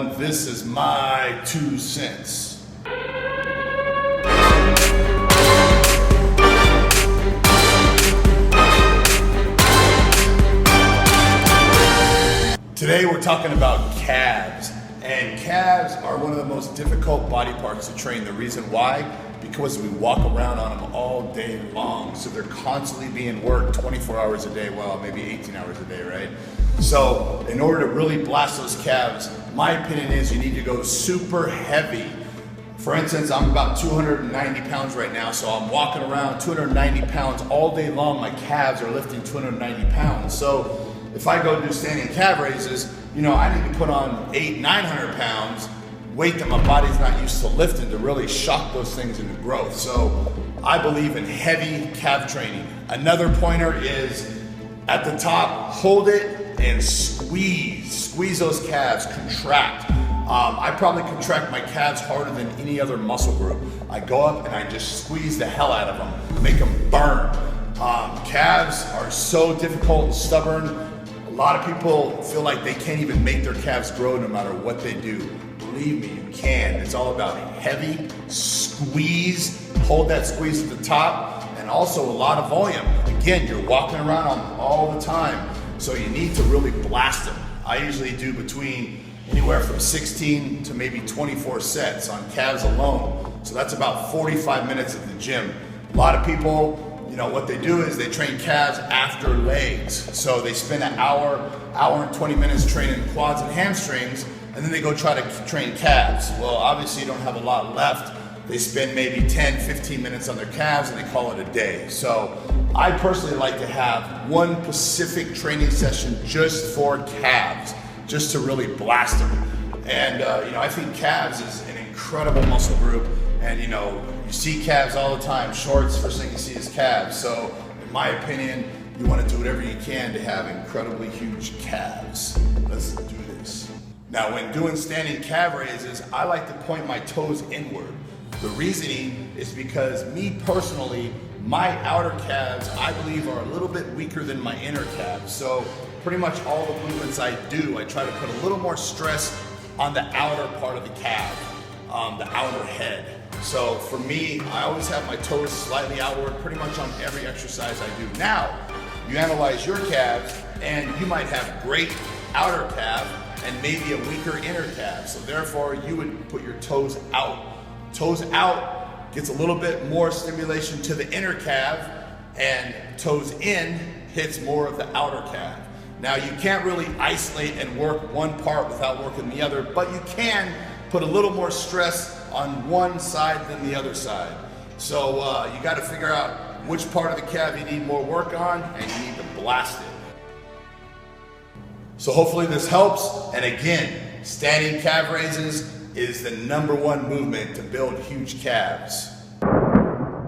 everyone. This is my 2 cents. Today we're talking about calves. And calves are one of the most difficult body parts to train. The reason why? Because we walk around on them all day long. So they're constantly being worked 24 hours a day, well, maybe 18 hours a day, right? So in order to really blast those calves, my opinion is you need to go super heavy. For instance, I'm about 290 pounds right now, so I'm walking around 290 pounds all day long. My calves are lifting 290 pounds. So if I go do standing calf raises, I need to put on 800-900 pounds, weight that my body's not used to lifting to really shock those things into growth. So I believe in heavy calf training. Another pointer is at the top, hold it and squeeze those calves, contract. I probably contract my calves harder than any other muscle group. I go up and I just squeeze the hell out of them, make them burn. Calves are so difficult and stubborn. A lot of people feel like they can't even make their calves grow no matter what they do. Believe me, you can. It's all about heavy squeeze, hold that squeeze at the top, and also a lot of volume. Again, you're walking around on them all the time, so you need to really blast them. I usually do between anywhere from 16 to maybe 24 sets on calves alone. So that's about 45 minutes at the gym. A lot of people, what they do is they train calves after legs. So they spend an hour and 20 minutes training quads and hamstrings, and then they go try to train calves. Well, obviously you don't have a lot left. They spend maybe 10, 15 minutes on their calves and they call it a day. So I personally like to have one specific training session just for calves, just to really blast them. And I think calves is an incredible muscle group. And you see calves all the time. Shorts, first thing you see is calves. So in my opinion, you want to do whatever you can to have incredibly huge calves. Let's do this. Now, when doing standing calf raises, I like to point my toes inward. The reasoning is because me personally, my outer calves, I believe, are a little bit weaker than my inner calves. So pretty much all the movements I do, I try to put a little more stress on the outer part of the calf, the outer head. So for me, I always have my toes slightly outward pretty much on every exercise I do. Now, you analyze your calves and you might have great outer calf and maybe a weaker inner calf. So therefore, you would put your toes out. Toes out gets a little bit more stimulation to the inner calf, and toes in hits more of the outer calf. Now, you can't really isolate and work one part without working the other, but you can put a little more stress on one side than the other side. So you got to figure out which part of the calf you need more work on, and you need to blast it. So hopefully this helps. And again, standing calf raises is the #1 movement to build huge calves.